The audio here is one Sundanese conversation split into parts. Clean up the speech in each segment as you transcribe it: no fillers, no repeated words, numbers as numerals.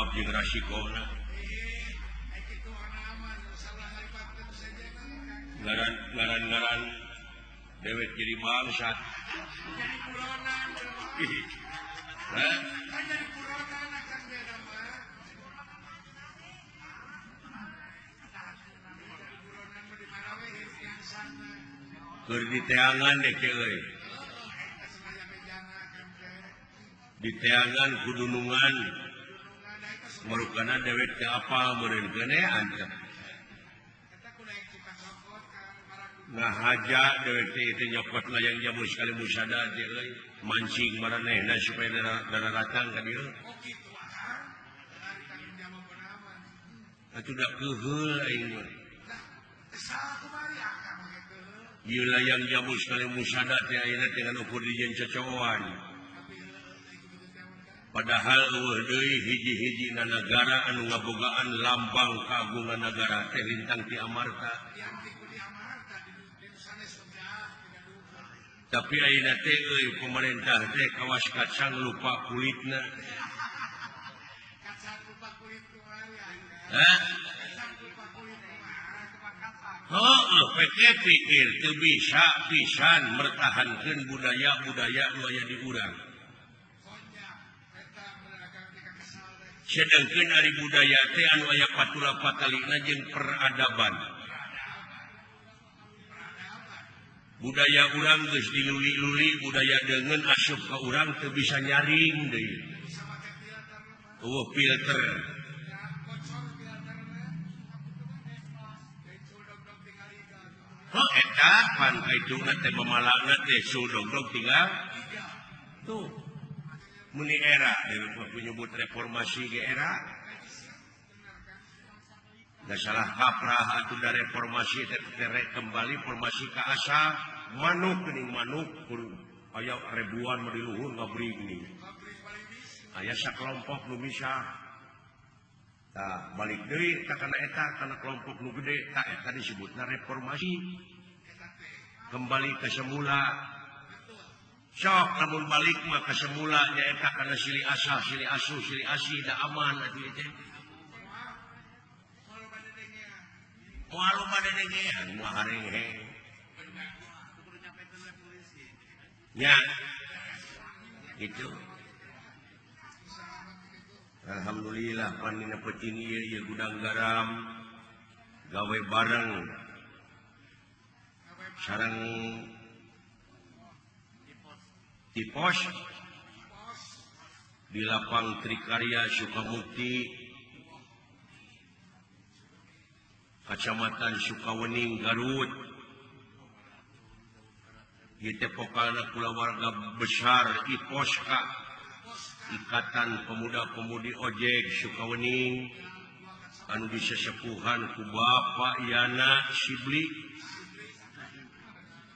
jawab jeung rasikona ngaran dewek jadi bangsat keur diteangan deh euy diteangan kudunungan marukana dewek teh apal meureun geunean ngahaja dewek teh itu nyokot layang jamu sekali musada teh euy mancing maranehna supaya datang ka dieu atuh da keuheul aing mah ieu layang jamu sekali musada teh ayeuna teh nganu ukur dijieun cocoan padahal eueuh deui hiji-hijina nagara anu ngabogaan lambang kagungan nagara teh lintang ti amarta tapi ayeuna teh euy pemerintah teh kawas kacang lupa kulitna pikir teu bisa pisan mertahankeun budaya-budaya nu aya di urang sedengkeun ari budaya teh anu aya patura patalina jeung peradaban budaya urang geus diluli-luli budaya deungeun asup ka urang teu bisa nyaring deui filter eta pan kaituna teh memalana teh sudog-dog tinggal tuh muni era menyebut reformasi ge era da salah kaprah atuh da reformasi teh kembali formasi ka asal manuk geuning manuk aya ribuan mah di luhur ngabring nih aya sakelompok nu bisa balik deui ka kana eta kana kelompok nu gede eta disebutna reformasi kembali ke semula sok lamun balik mah ke semula nyaeta kana silih asa silih asuh silih asih da aman atuh teh moal bade dengean moal hareng nya gitu. Alhamdulillah panina peuting ieu gudang garam gawe bareng sareng di pos di lapang Trikarya Sukamukti Kecamatan Sukawening Garut ieu teh pokalna kulawarga besar IPOSKA Ikatan Pemuda-Pemudi Ojek Sukawening anu disesepuhan ku Bapak Yana Sibli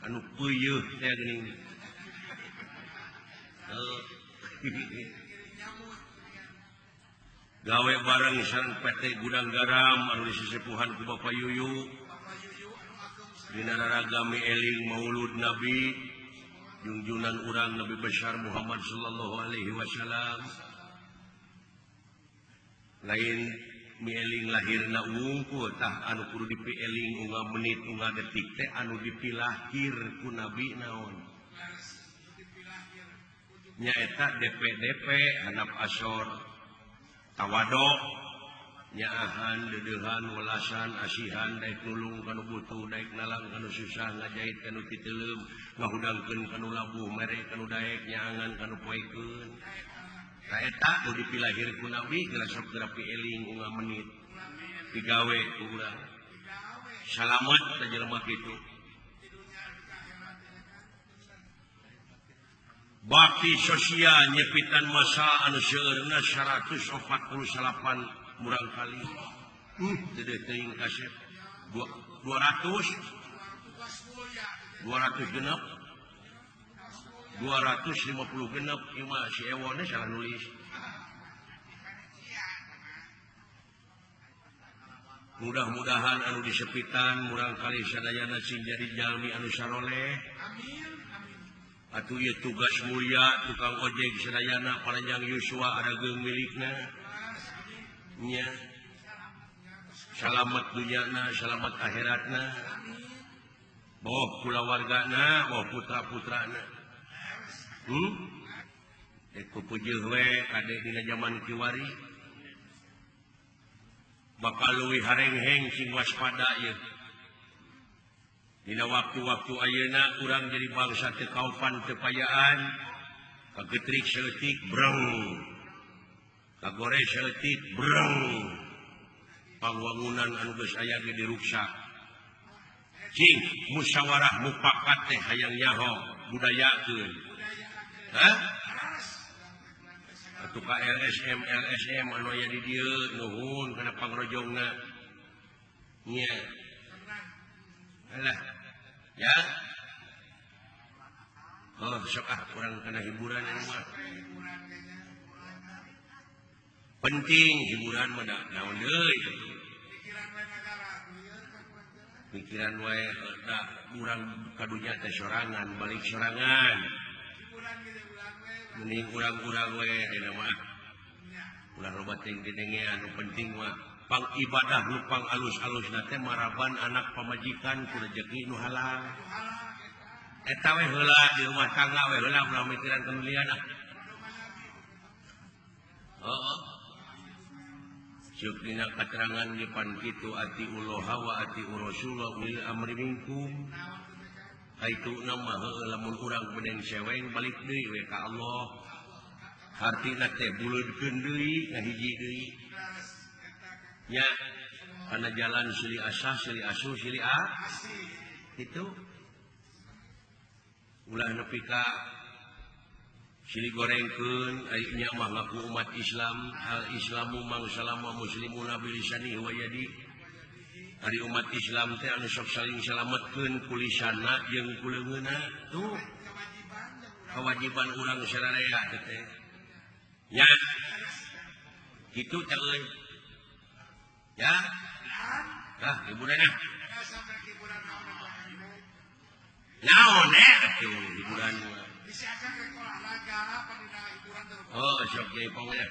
anu peuyeut teh geuning gawe bareng sareng PT Gudang Garam anu disesepuhan ku Bapak Yuyu dina ragami eling Maulud Nabi junjunan urang Nabi besar Muhammad sallallahu alaihi wasallam lain mieling lahirna wungkul tah anu kudu dipieling unggal menit unggal detik teh anu dipilahir ku Nabi naon nyaeta DP handap asor tawado nyaahan dedeuhan welasan asihan daek nulung kanu butuh daek nalang kanu susah ngajait kanu titeuleum ngahudangkeun kanu labuh mere kanu daek nyaangan kanu poekeun ka eta nu dipilahir ku Nabi geura sok geura pieling unggal menit digawe ku urang salamet ka jelema kitu bakti sosial nyepitan masa anu seueurna 148 murang kali jadi teuing kasep 200 genep 250 genep ieu mah si ewone salah nulis mudah-mudahan anu disepitan murang kali sadayana sing jadi jalmi anu saroleh atuh ieu tugas mulia tukang ojek sadayana panjang yuswa ada geung milikna nya selamat dunyana selamat akhiratna boh kulawargana boh putra-putrana ku pujeuh we kade dina zaman kiwari bakal leuwih harengheng sing waspada ieu dina waktu-waktu ayeuna urang jadi bangsa teu kaupan teu payaan kagetrik seutik breng kagore seutik breng pangwangunan anu geus aya ge diruksak cing musyawarah mufakat teh hayang nyaho budayakeun atuh ka LSM anu aya di dieu nuhun kana pangrojongna nya alah ya sok urang kana hiburan anu mah penting hiburan mah naon deui pikiran wae da urang kadunya teh sorangan balik sorangan mending urang-urang we dina mah ulah loba ting-tinge anu penting mah pang ibadah nu pang alus-alusna teh maraban anak pamajikan ku rezeki nu halal eta we heula di rumah tangga we heula ulah mikiran kemuliaan Syuk dina katerangan di pan kitu ati uloha wa ati rasulullah ulil amri minkum haituna mah lamun urang bedeng seweng balik deui we ka Allah hartina teh buleudkeun deui ngahiji deui nya kana jalan silih asah silih asuh silih kitu ulah nepi ka silih gorengkeun ai nya mah ngaku umat Islam al islamu mang salama muslimuna bilisani wa yadi ari umat Islam teh anu sok saling salametkeun ku lisanna jeung ku leungeunna tuh kewajiban urang sararea teh nya kitu teh euy ya hiburan naon atuh hiburan sok jaipong ya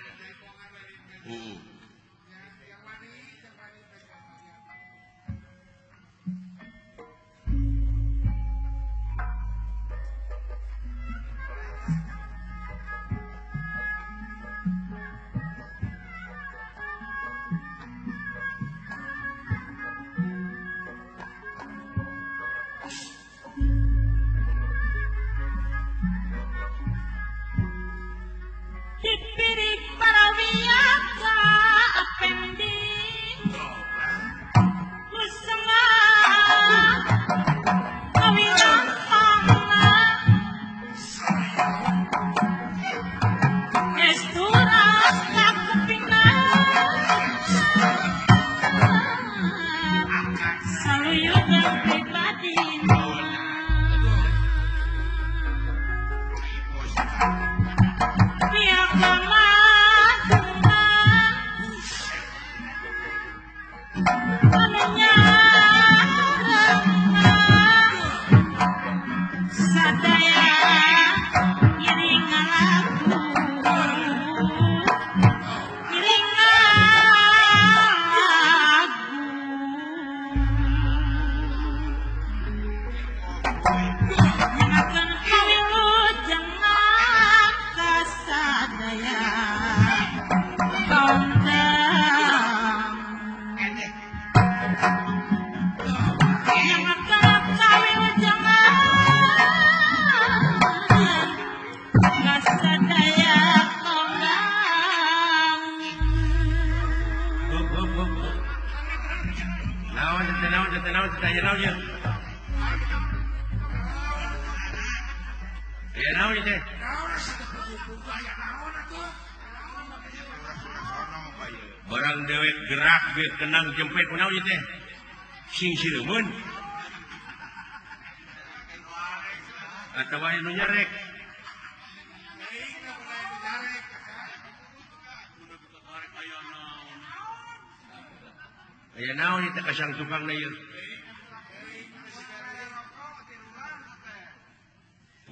barang dewek gerak ge kenang jempet kunaon ieu teh sing sileumeun atawa anu nyarek aya naon ieu teh kasang tukangna ieu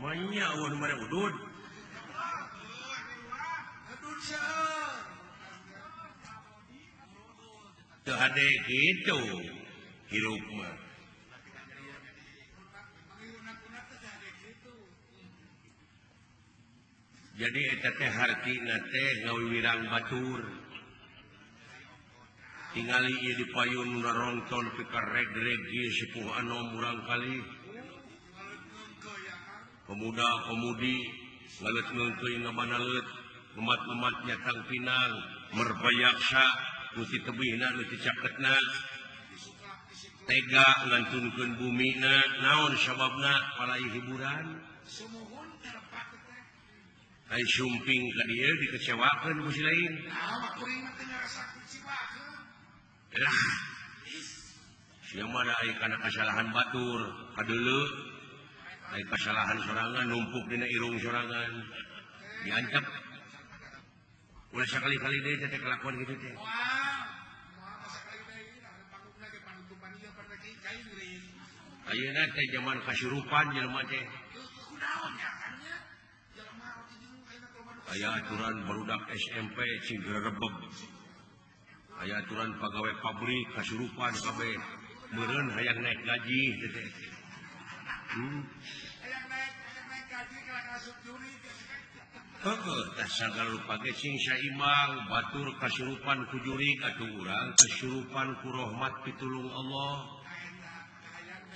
manya awan mare udud hade gitu hirup mah. Jadi eta teh hartina teh ngawiwirang batur. Tingali ieu dipayun rongton pikareg-reg ieu sepuh anom urang kali. Pemuda-pemudi ngaleut teuing ngabanaeut, ngemat-ngemat nyatang pinang, merbayaksa nu ti tebihna nu ti caketna. Tega ngantunkeun bumina, naon sababna palai hiburan. Ai sumping ka dieu dikecewakeun ku si lain. Sia mah da aya kana kasalahan batur, kadeuleu. Ai kasalahan sorangan numpuk dina irung sorangan. Diancep. Ulah sakali-kali deui teh kelakuan kitu teh. Ayeuna teh zaman kasurupan jelema teh. Aya aturan barudak SMP cing gerebeg. Aya aturan pagawe pabrik kasurupan kabeh. Meureun hayang naik gaji teh. Hayang naik gaji kana kasut juri. Heeh, tah sagala page cing saimbang batur kasurupan ku juri atuh urang kasurupan ku rahmat pitulung Allah.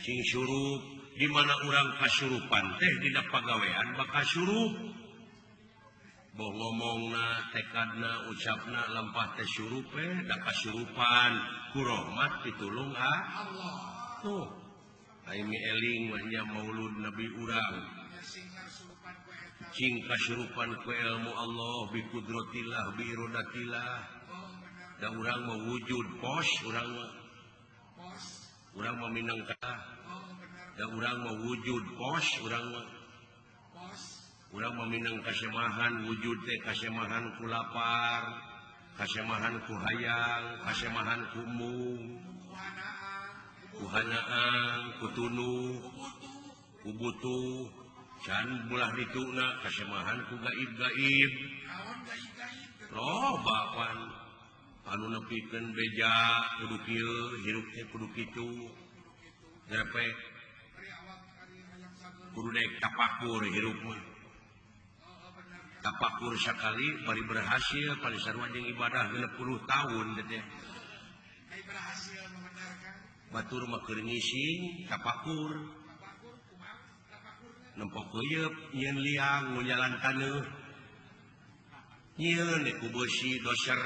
Sing surup di mana urang kasurupan teh dina pagawean bakal surup. Boh ngomongna, tekadna, ucapna lampah teh surup da kasurupan ku rahmat pitulung Allah. Tuh. Ai mi eling nya maulud Nabi urang. Cing kasurupan ku ilmu Allah bi qudratillah bi iradatillah. Da urang mewujud pos urang mah minangka. Da urang mewujud pos urang meminang kasemahan wujud teh kasemahan ku lapar, kasemahan ku hayang, kasemahan ku mung, ku hanaan, ku tunu, ku butuh, can bulah dituna kasemahan ku gaib-gaib. Loba pan anu nepikeun beja kudu kieu, hirup teh kudu kitu. Dape kudu daek tapakur hirup mah. Tapakur sakali bari berhasil bari sarua jeung ibadah 60 tahun teh. Batur mah keur ngising tapakur. Nempok keuyeub nyieun liang nu jalan taneuh. Nyieun ku beusi doser.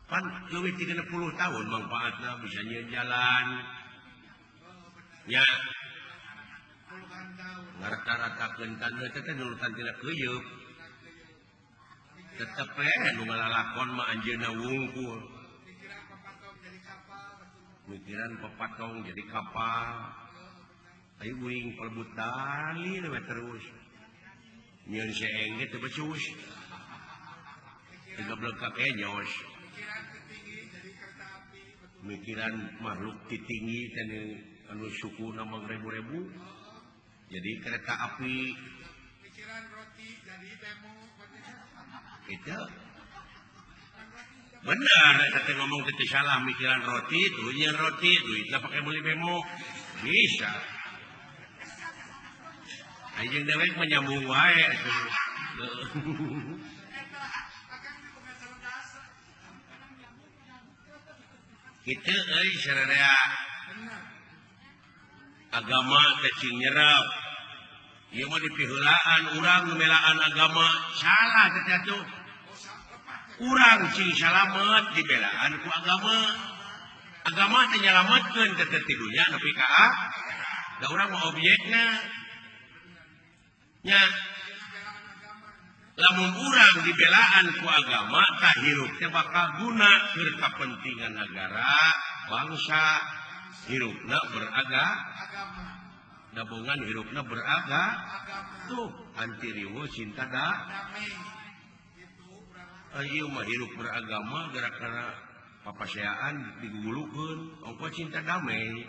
Pan leuwih ti 60 tahun manfaatna bisa nyieun jalan. Nya ngarata-ratakeun taneuh teh nurutan tina keuyeub. Tetep nu ngalalakon mah anjeunna wungkul. Mikiran papatong jadi kapal. Ayo uing pelebut dali we terus. Nyieun seeng ge teu becus. Tiga belekak enyos. Mikiran makhluk titinggi dan anu sukuna mangrebu-rebu. Jadi kereta api. Mikiran roti jadi bemo. Itu benar kata ngomong teh salah mikiran roti tuh nyeun roti duitna pakai beli bemo bisa ayeuna dewek menyambung wae atuh kitu euy saudara agama teh cing nyerep ieu mah dipiheulaan urang numelaan agama salah teh atuh. Urang cing salamet dibelaan ku agama. Agama teh nyalametkeun teh ti dunya nepi ka da urang mah objekna. Nya lamun urang dibelaan ku agama tah hirup teh bakal guna keur kapentingan negara, bangsa, hirupna beragama. Gabungan hirupna beragama. Tuh anti riweuh cinta damai. Ayo mah hirup beragama gara-gara papaseaan digulukeun ongko cinta damai.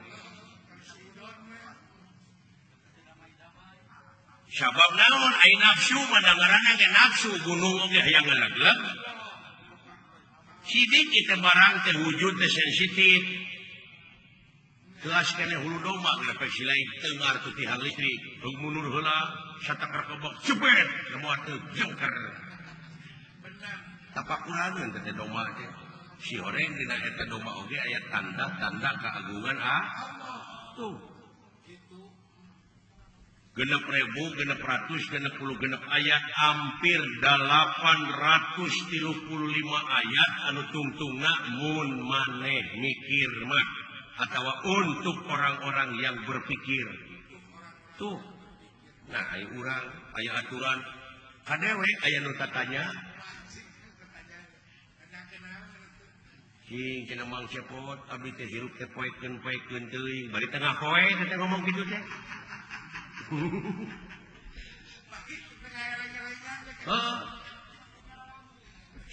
Sabab naon ai nafsu mandangaranna ge nafsu gunung oge hayang ngalegleg. sidik kita barang teh wujud teh sensitif. Kelas kene hulu domba ngapek silain tengar tu tihang listrik. Rung mundur heula satakar kebok cepet kemuat teu jengker. Tapak kurangan teh domba teh. Si horeng dina eta domba oge aya tanda-tanda keagungan tuh. Genep ribu, genep ratus, genep puluh, genep ayat, hampir 835 ayat anu tungtungna mun maneh mikir mah atau untuk orang-orang yang berpikir. Tuh. Nah, aya urang, aya aturan, kadewe aya nu tatanya. Cing cenah mang cepot abdi teh hirup teh poekeun teuing, bari tengah poe teh ngomong kitu teh.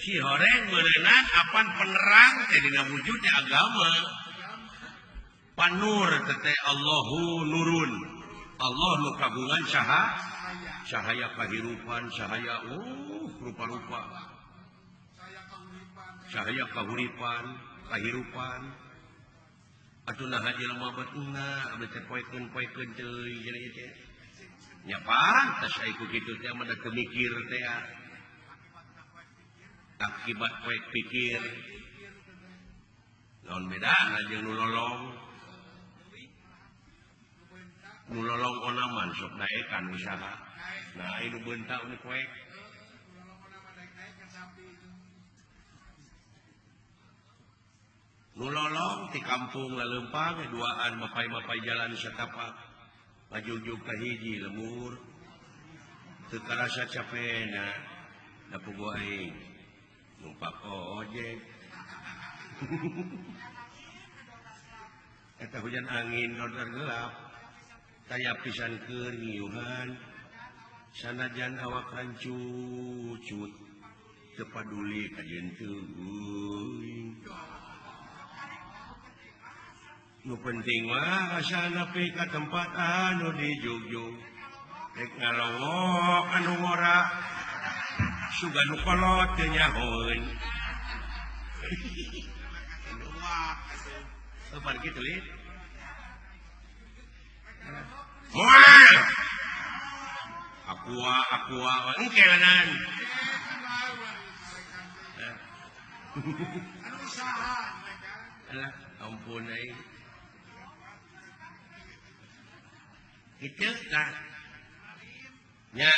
Si horeng meuneunan apan penerang teh dina wujudnya agama. Panur teh Allahu nurun. Allah nu kagungan cahaya kahirupan, cahaya rupa-rupa. Cahaya kahuripan, kahirupan. Atuh naha jelema batuna abdi teh poekeun teuing jadi teh. Nya pantas aya kitu teh mah da teu mikir teh. Akibat poek pikir. Naon bedana jeung nu lolong? Nu lolong onaman sok daekan usaha. Nah, anu beuntak nu poek. Nu lolong di kampung laleumpang duaan mapai-mapai jalan satapak ngajug-jug ka hiji lemur teu karasa capena da puguh aing numpak ojek eta hujan angin rodar gelap taya pisankeun ngiuhan sanajan awak rancucut teu paduli ka jeung teuing. Nu penting mah asa nepi ka tempat anu dijugjug. Rek ngalongok anu ngora. Sugan nu kolot teu nyahoeun. Sabar kitu lihat. Moal. Aqua engke lanan. Anu usaha mereka. Ampun aing. Itu kan nya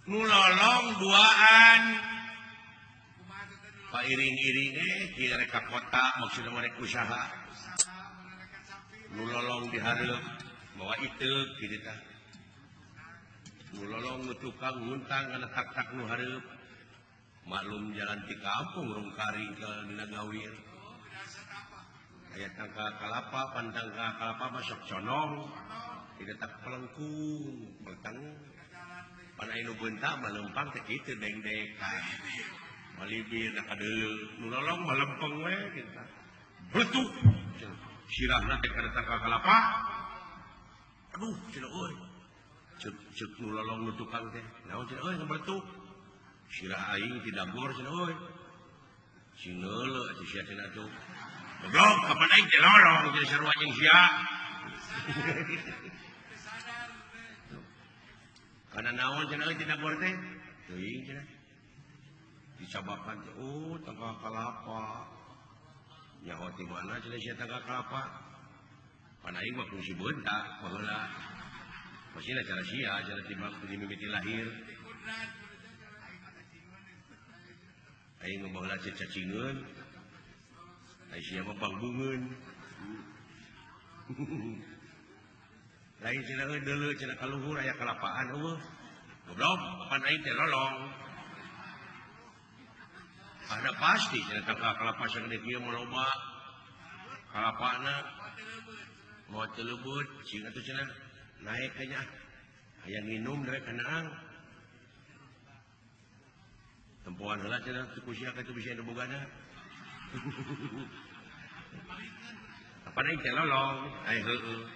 nu lolong duaan pairing-iring kieu rek ka kota maksudna merek usaha nu lolong dihareup bawa iteuk kitu tah nu lolong nu tukang nguntang kana tak-tak nu hareup maklum jalan ti kampung rung karing ke dina gawir. Aya tangka kalapa, pantangka kalapa masuk conong, tidak tak pelengkung, bertang. Pan anu beuntak malempang teh kitu deng-dekan. Malibir da kadeuleu, nu lolong malempeng we kitu. Bletuk. Sirahna teh kana tangka kalapa. Aduh, cenah euy. Ceuk nu lolong nu tukang teh. Naon cenah euy ngabletuk. Sirah aing tidak gor cenah euy. Cingeuleuh atuh sia cenah tuh. Goblok, kapan aing teh lolong jadi sarua jeung sia. Kana naon cenah euy tidak gor teh? Teuing cenah. Dicabakan teh, oh tangka kalapa. Nyaho ti mana cenah sia tangka kalapa? Pan aing mah fungsi beuntak baheula. Masina cara sia, cara timbang mimiti lahir. Aing baheula cacingeun. Ai sia mah bangbungeun. Lain cenah euy deuleu cenah kaluhur aya kalapaan eueuh. Goblok, pan aing teh lolong. Ada pasti cenah tangka kalapa sagede kieu mah loba. Kalapana moal teu leubeut, cing atuh cenah naek ka nya. Aya nginum rek kanaang. Tempoan heula cenah teu kusia ka teu bisa anu bogana. Apa aing teh lolong, ai heueuh.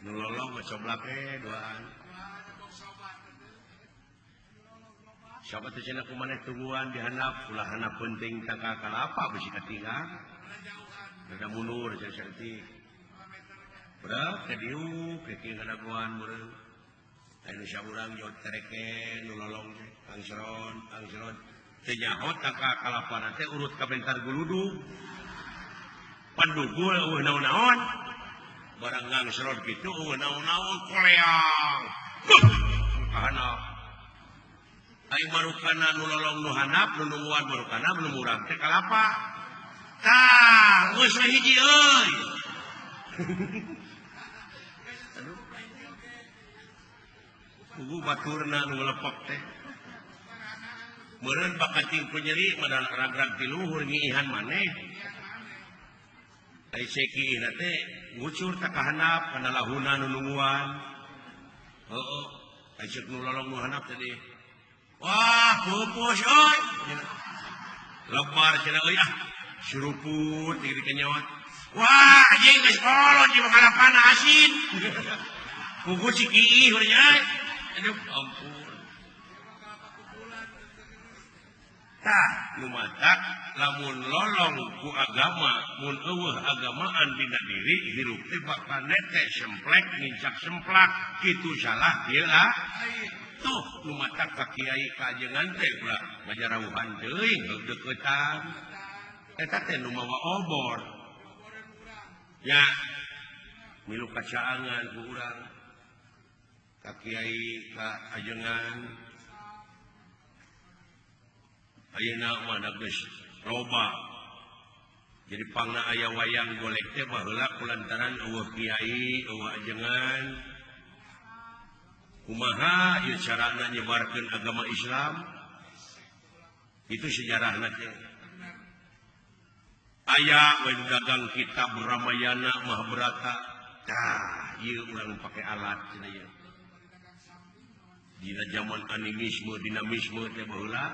Nu lolong mah coblak duaan. siapa teh cenah kumaneh tungguan dihandap ulah handap penting tangka kalapa bisi katinggal ada mundur seperti berat ke diu ke ngadaguan meureun anu saurang jod tereke nu lolong angseron teu nyaho tangka kalapana teh urut ka bentar guludu pandugul eueuh naon-naon barang ngangseron kitu eueuh naon-naon koleang handap ai marukana nu lolong nu handap nu nungguan marukana nu murang teh kalapa tah geus hiji euy kugu baturna nu lepek teh meureun bakat tingku nyeri madal ragrag ti luhur ngiihan maneh ai sekiina teh ngucur ta ka handap kana lahuna nu nungguan heuh ai ceuk nu lolong nu handap tadi wah pupus euy lebar cenah euy suruput di kenyawa wah anjing geus kolot di kalapana asin kugu ciki urang aduh ampun tah nu matak lamun lolong ku agama mun eueuh agamaan dina diri hirup teh bakal nete semplek ngincak semplak kitu salah ieu tuh nu matak ka kiai kajengan teh ulah ngajarawuhan teuing deukeutan eta teh nu mawa obor ya milu kacaangan ku urang ka kiai ka ajengan ayeuna mah geus loba jadi pangna aya wayang golek teh baheula kulantaran eueuh kiai eueuh ajengan kumaha ieu carana nyebarkeun agama Islam itu sejarahna teh aya we dagang kitab Ramayana Mahabharata tah ieu urang pake alat cenah ieu dina zaman animisme dinamisme teh baheula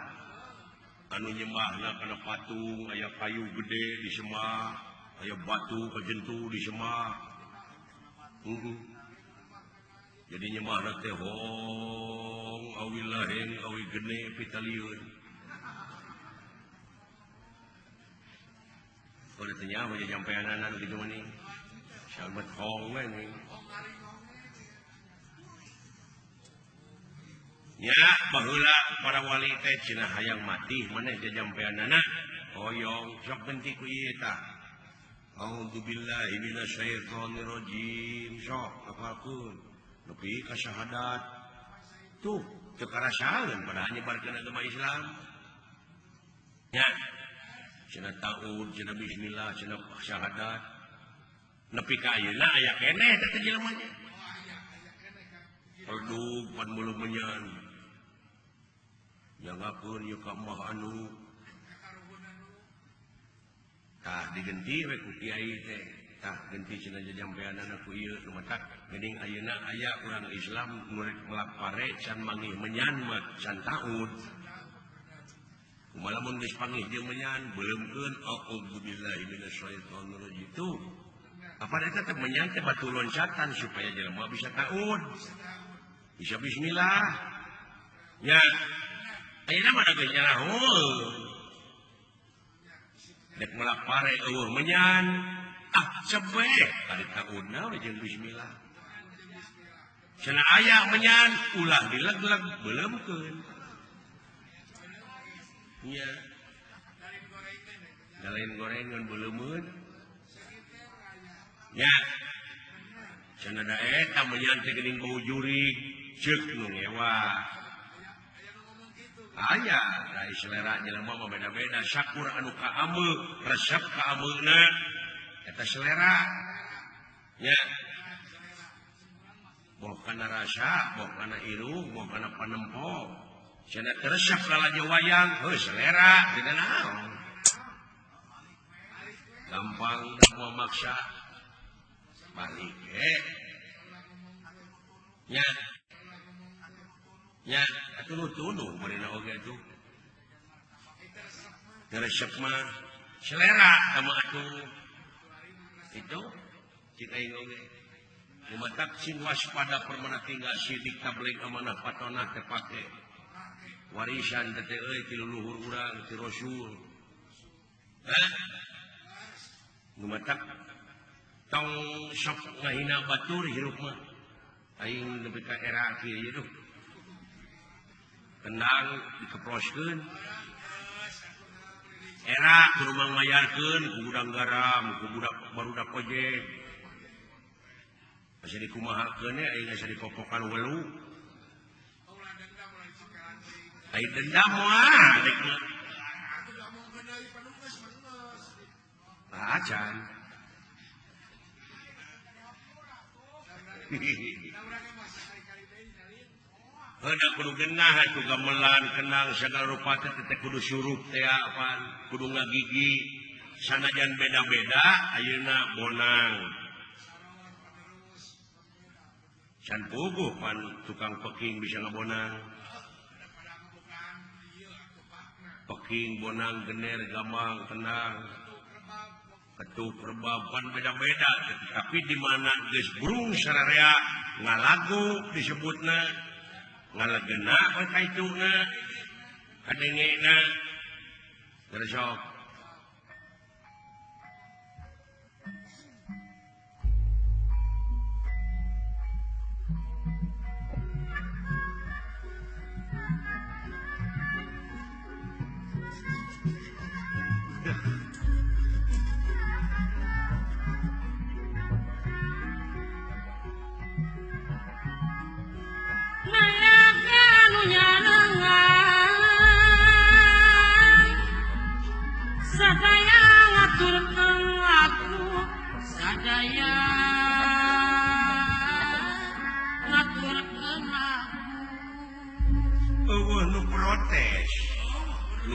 anu nyembahna kana patung aya kayu gede disembah aya batu kajentu disembah jadi nyembahna teh hong awi laheng awi gene pitaliun kalau tanya apa aja nyampean anak gitu mani sahabat hong we ya baheula para wali teh cenah hayang mati maneh jajampeanana hoyong sok genti ku ieu tah a'udzubillahi minasyaitonir rajim sok apapun nepi ka syahadat tuh teu karasaeun pada nyebarkeun agama Islam nya cenah taud cenah bismillah cenah syahadat nepi ka ayeuna aya keneh teh jelema nya Perduk pan mulu menyan jangakeun ieu ka mah anu tah digenti we ku kiai teh tah genti cenah jajampeanana ku ieu nu matak geuning ayeuna aya urang Islam nu rek melapare can mangih menyan mah can taud kumaha mun geus pangih jeung menyan beuleumkeun a'udzubillahi minasyaitonir rajim tuh apa eta teh menyan teh batu loncatan supaya jelema bisa taud bisa bismillah ya ayeuna mah geus nyarahul dek melapare eueuh menyan cepeh kali taudna we jeung bismillah cenah aya menyan ulah dilegleg beuleumkeun nya galain gorengan beuleumeun nya cenah da eta menyan teh geuning bau jurig ceuk nu ngewa aya dari selera jelema mah beda-beda syakur anu ka ameu resep ka ameuna eta selera nya boh kana rasa boh kana irung boh kana panempo cenah resep lalajo wayang heuh selera dina naon gampang moal maksa balik nya nya atuh tunu marina oge atuh resep mah selera sama atuh itu cik aing oge lumatak sing waspada permana tinggal sidik tabligh amanah patonah teu pake warisan teh ti leluhur urang ti Rasul. Numatak tong sok ngahina batur hirup mah. Aing nepi ka era kieu ye duh. Kendang dikeproskeun. Era kudu mangmayarkeun ku gudang garam, ku budak barudak ojek. Asa dikumahakeun ya aing asa dikokokan welu. Ai dendam mah dek mah. Acan. Hendak kudu genah atuh gamelan kenang sagala rupa teh kudu surup teh apaan kudu ngagigi sanajan beda-beda ayeuna bonang can puguh pan tukang peking bisa ngabonang peking bonang gener gamang tenang ketuk rebab pan beda-beda tapi di mana geus burung sararea ngalagu disebutna ngalagena we kaituna kadengena gersok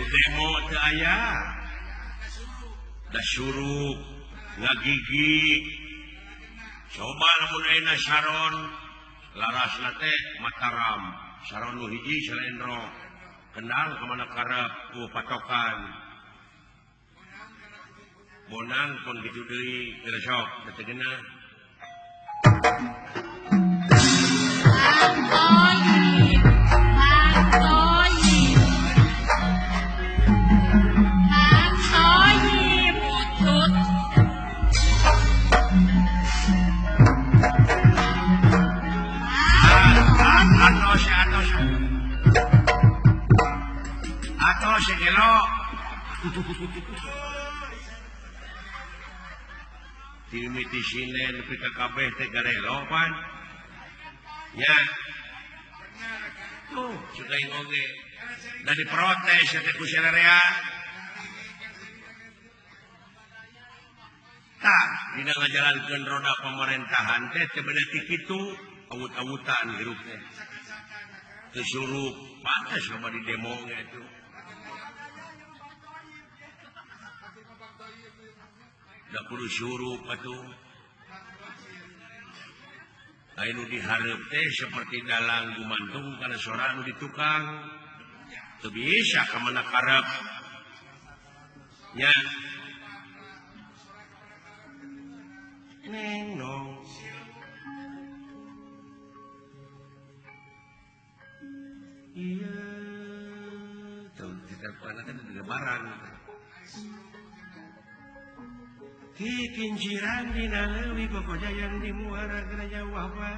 demo teu aya da surup ngagigi coba lamun ayeuna saron larasna teh Mataram saron nu hiji Salendro kendang ka mana karep ku patokan bonang pun kitu deui geusok teh geuna atau segelo timiti sinen pika kabeh teh garelo pan nya tuh suka oge da diprotes teh ku sararea tah dina ngajalankeun roda pemerintahan teh teu beda ti kitu awut-awutan hirup teh teu surup pantes loba di demo ge itu da kudu surup atuh anu dihareup teh seperti dalang gumantung kana sora anu ditukang teu bisa ka mana karep nya neng nong iya tuh kita pana teh lebaran kikinciran dina leuwih pokoknya yang di muara gereja wahwa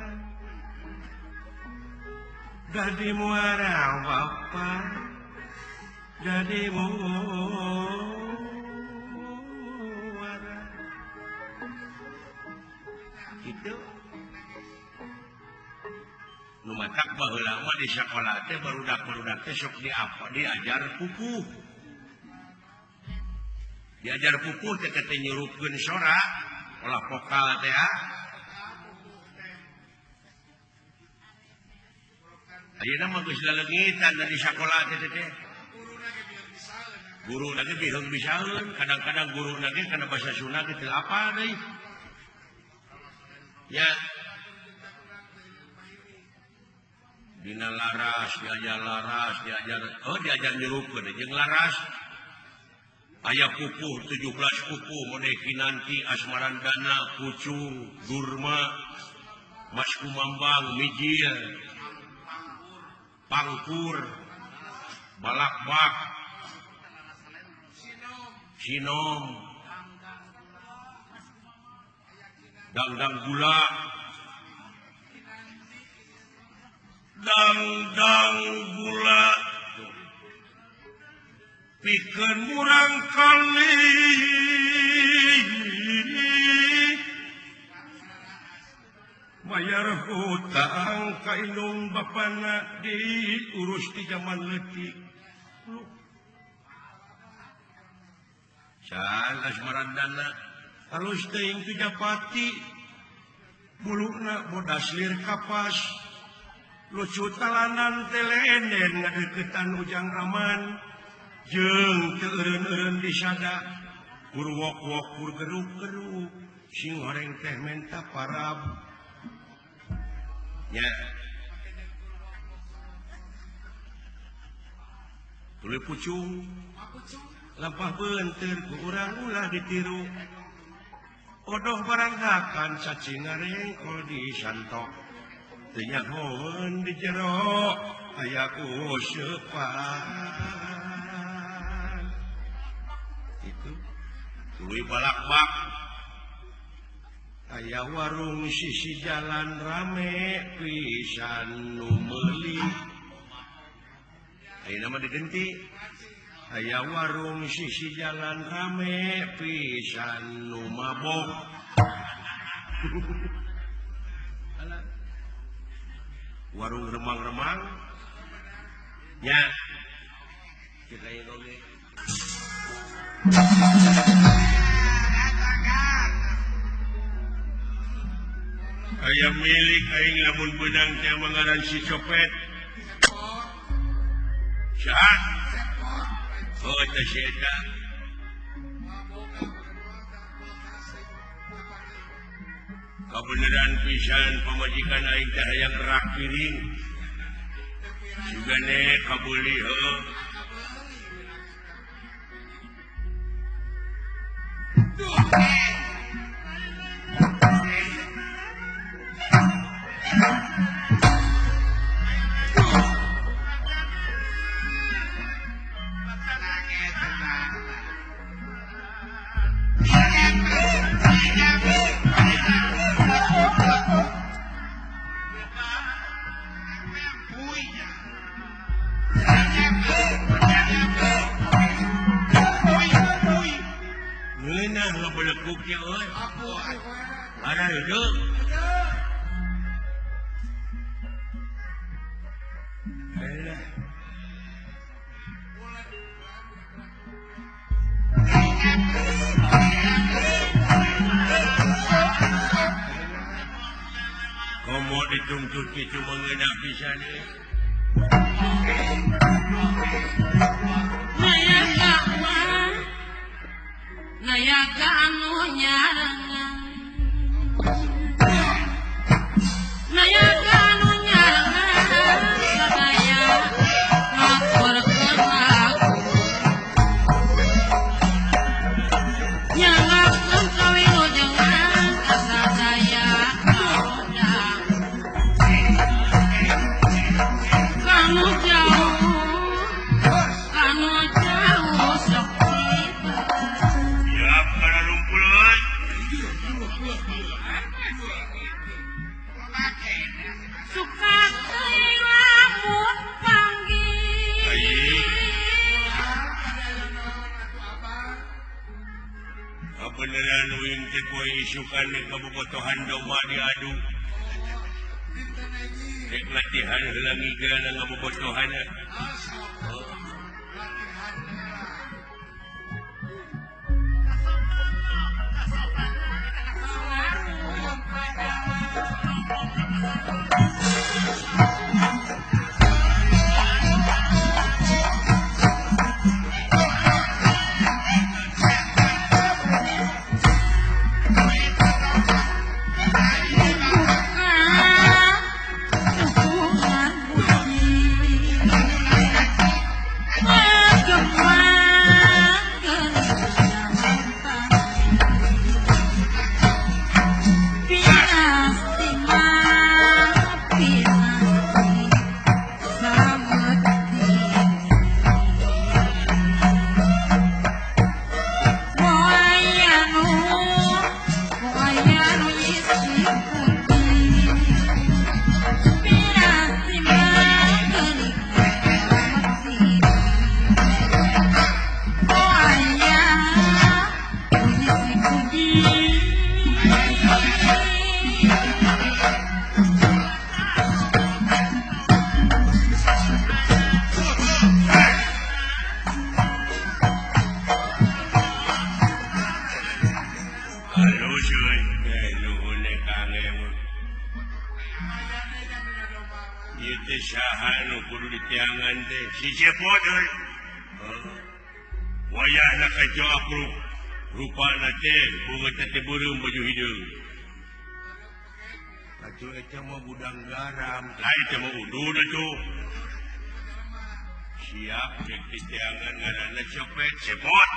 dah di muara wahwa dah di muara gitu nu matak baheula mah di sakola teh barudak-barudak teh sok diajar pupuh diajar pupuh teh kata nyurupkeun sora olah vokal teh ayeuna mah geus laleungitan di sakola teh guru lagi biheung bisaeun kadang-kadang guru lagi kana basa Sunda teh teu apa deui ya dina laras diajar nyurupkeun jeung laras aya pupuh 17 pupuh mode kinanti asmarandana pucung durma mas kumambang mijil pangkur balak-bak sinom dangdang gula pikeun murang kali bayar hutang ka indung bapana diurus di zaman leutik salah marandana halus teuing tu Japati buluna bodas lir kapas lucu talanan telenen ngadeukeutan ujang aman jeung teu eureun-eureun disada kurwok-wok kur geruk-geruk sing goreng teh menta parab nya tuluy pucung lampah beunteur ku urang ulah ditiru odoh barang hakan cacing ngarengkol di santok teu nyahoeun di jero aya useupan itu tuluy balak-bak aya warung sisi jalan rame pisan nu meuli ayeuna mah digenti aya warung sisi jalan rame pisan nu mabok warung remang-remang nya kita yang oge aya milik aing lamun beunang teh mangaran si copet sah oh teh si eta kabeneran pisan pamajikan aing teh hayang rak piring sugane kabuli heuh ngeunah lo beleguk nya euy ada hidup komo dituntut kitu mengeunah pisan Nayaga anu nyarangan Nayaga anu nyarangan sadaya ngaporkeun aku nyalakeun kawilujengan ka sadaya kaodang kanu jauh sok suka teuing lamun panggih beneran uing teh poe isukan di kabogotohan domba diadu dek latihan heula ngigana ngabogotohanna kudu ditiangan teh si cepot wayah nak kaco apruk rupana teh bunga teh burung baju hidung kaco eta mah budang garam lain teh mah udud atuh siap cek ditiangan ngaranna copet cepot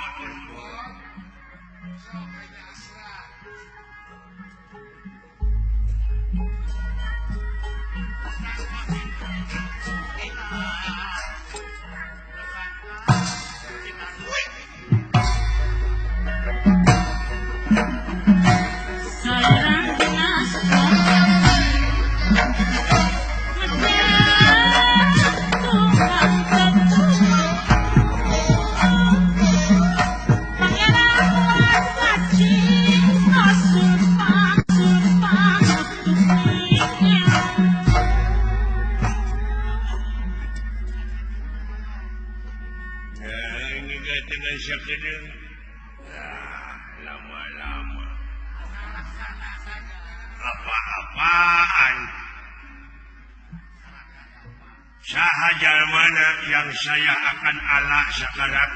dengan syakedeng lama-lama apa-apaan sahaja mana yang saya akan ala sekarang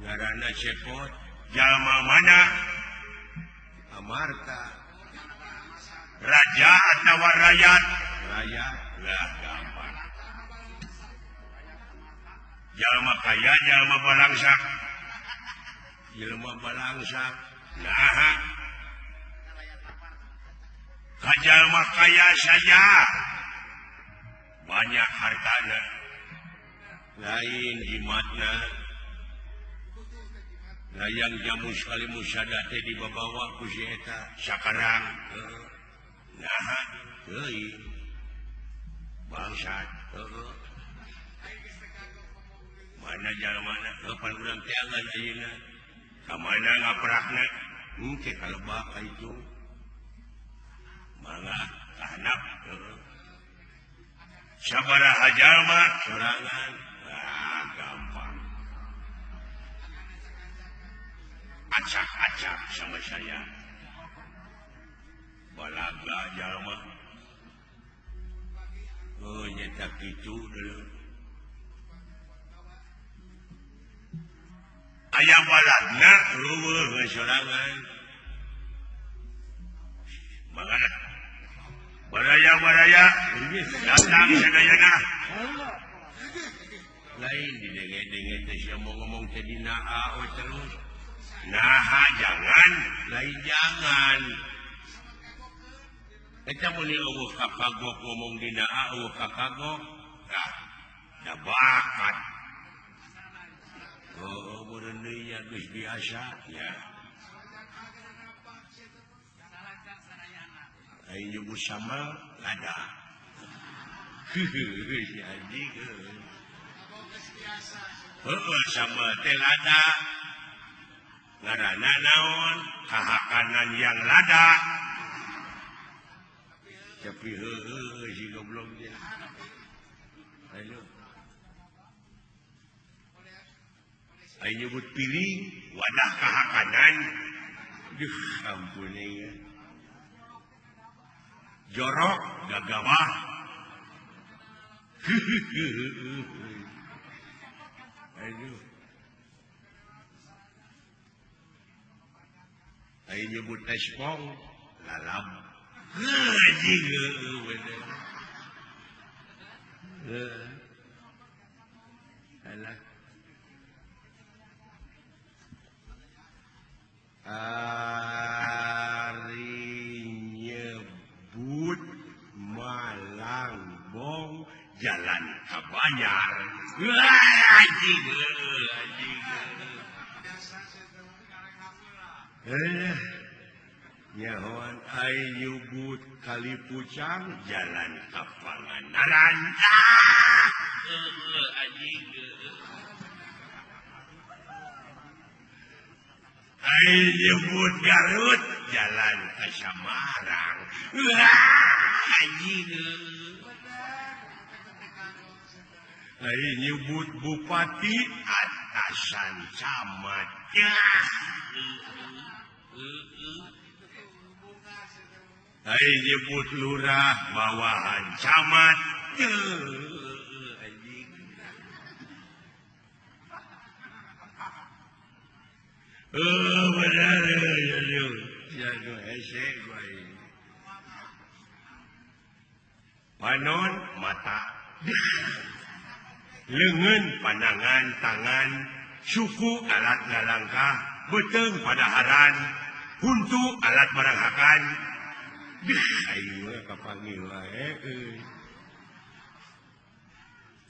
ngaranna cepot jalma mana Amarta raja atau rakyat lah gampang jalma kaya jalma balangsak nah kajalma kaya saja banyak hartana lain jimatna layang jamu sekali musyadah teh dibawa ku si eta sakarang nah teuing bangsat mana jalmana kapan urang tiangan ayeuna ka mana ngaprakna engke kalebak ka itu mangga kahanap sabaraha jalma sorangan gampang acak-acak sama saya balaga jalma nyetak itu dulu ayam balagna ruweuh sorangan mangga baraya datang sadayana lain didenge-denge teh sia mau ngomong teh dina AO terus nah jangan lain jangan eta mun eueuh kakagok ngomong dina AO kakagok da bakat meureun deui ya geus biasa ya ayo nyebut sama lada si anjing sama teh lada ngaranna naon kahakanan yang lada tapi si goblok dia ayo nyebut piring wadah kahakanan ampun ya jorok gagawah aduh ayo nyebut tespong lalam anjing bener alah Malangbong jalan Kabanyar anjing nyahoan ai nyebut kali pucang jalan ka Pangandaran anjing ai nyebut Garut jalan ke Samarang anjing ai nyebut bupati atasan camat ai nyebut lurah bawahan camat panon mata lengan pandangan tangan suku alat ngalangkah beteng padaharan huntu alat baranghakan ayo kapanggil wae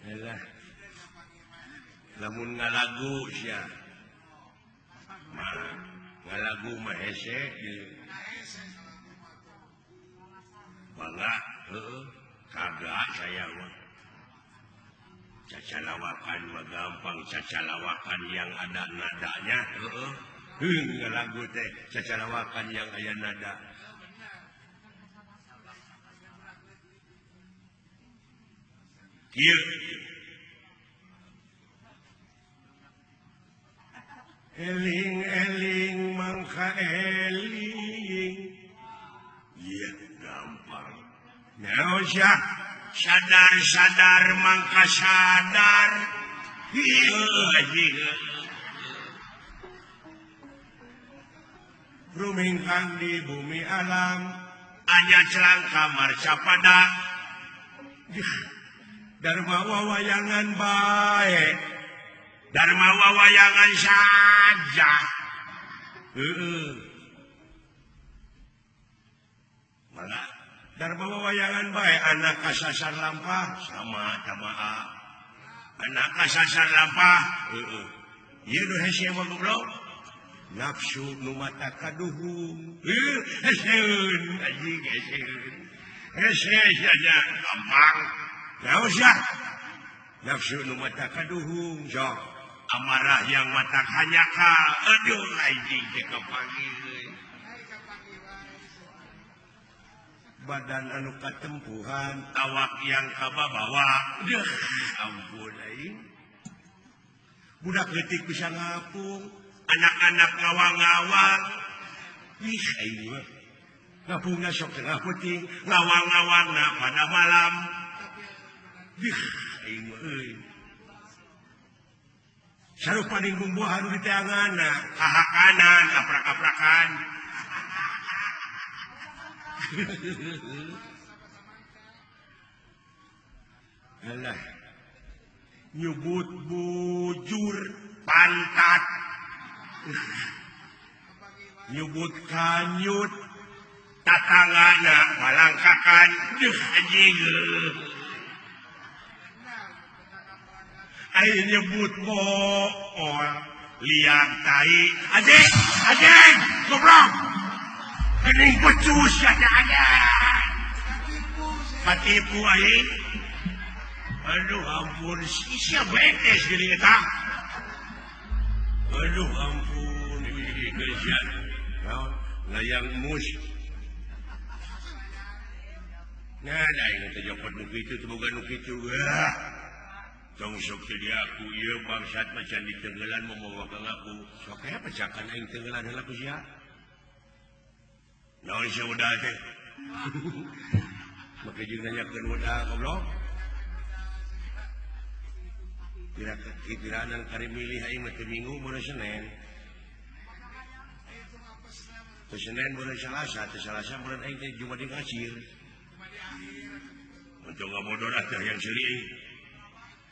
elah lamun ngalagu sia ngalagu mah hese bangga kagak saya mah cacalawakan mah gampang cacalawakan yang ada nadanya ngalagu teh cacalawakan yang aya nada kieu eling-eling mangka eling iya gampang naosya sadar-sadar mangka sadar rumingkang di bumi alam anya celangka marca pada dharma wawayangan baik dharma wawayangan saja malah dharma wawayangan baik anak kasasar lampah sama tamaa anak kasasar lampah ieu nu hese goblok nafsu nu mata kaduhung heseun anjing heseun hese saja gampang enggak usah nafsu nu mata kaduhung sok amarah yang mata hanyaka aduh anjing teh kapanggil badan anu katempuhan awak yang kababawa ampun aing budak leutik bisa ngapung anak-anak ngawang-ngawang ih aing mah ngapungna sok tengah peuting ngawang-ngawangna pada malam ih aing mah euy sarupa ninggung buah anu di teanganna kahakanan aprak-aprakan alah nyebut bujur pantat nyebut kanyut tatangana malangkakan anjing ai nyebut bool liang tai anjing goblok kening pecus ada katipu aing aduh ampun sia betes gini eta aduh ampun ini kesian layang mus nah da aing teh jopot nu kitu teu boga nu kitu tong sok teh aku ieu bangsat macan di tenggelan momowa ka ngaku sok aya pecakan aing tenggelan heula ku sia naon sia udah teh make jeung nanyakeun udah goblok kira-kiranan kari milih aing mah teu Minggu beuneu Senin teu Senin beuneu Salasa teu Salasa beuneu aing teh Jumat jeung Akhir untuk ngamodor teh yang seuliing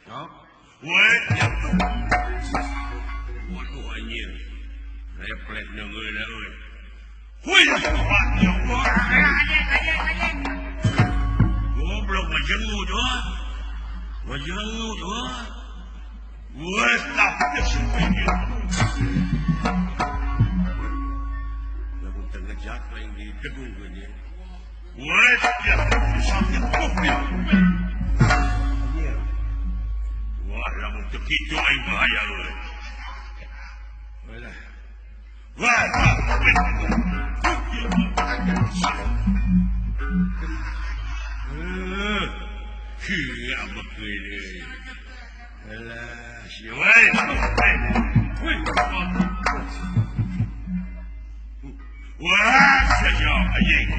sok waduh anjir replet neungeuna euy goblok majengu doa wes tak kesempatan lamun tengejak lain di gedung geunya wes ya sampai kopi wah lamun teu kitu aing bahaya euy wah iya begini alah siwai wah saja anjing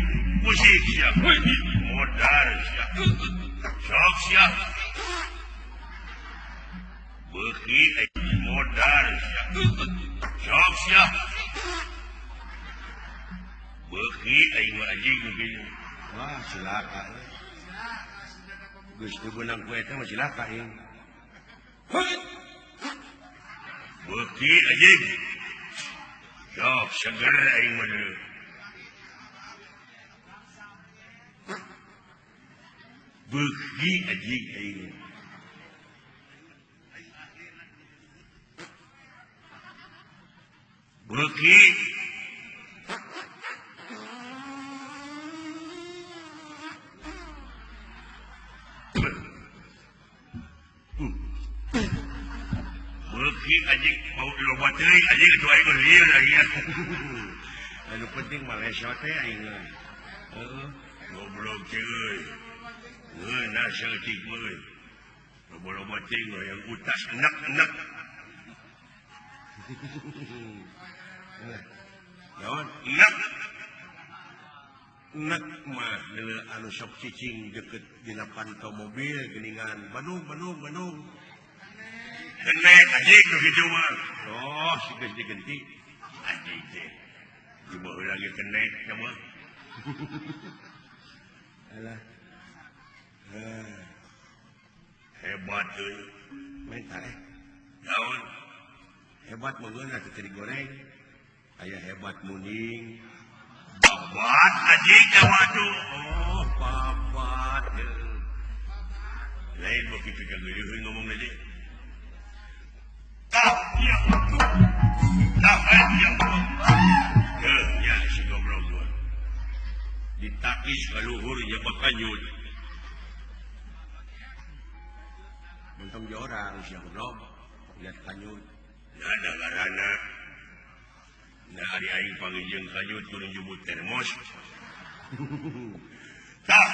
musik siap modar siap sok siap beuki modal sok siap beuki aing mah anjing begini wah cilaka geus teu beunang ku eta mah cilaka aing beuki anjing sok seger aing mah beuki anjing aing beuki beuki anjing mau diloba teuing anjing atuh aing mah lieur aya anu penting mah leso teh aing heeh goblok ceuy nah seutik meuy loba-loba teuing yang utas enak-enak naon enak enak mah geuleuh anu sok cicing deket dina pantau mobil geuningan Bandung kenek anjing nu kitu mah oh geus digenti anjing teh dibawa lagi kenek mah alah hebat euy menta naon hebat meureun atuh teu digoreng aya hebat muning babat anjing waduh oh babat lain mau kitu geuleuh ngomong deui tah ya tah ya ya si goblok dua ditakis ka luhur nya bakanyut mentong di orang si goblok lihat kanyut ada garana nah hari aing panggiljeun kanyut kudu nyebut termos tah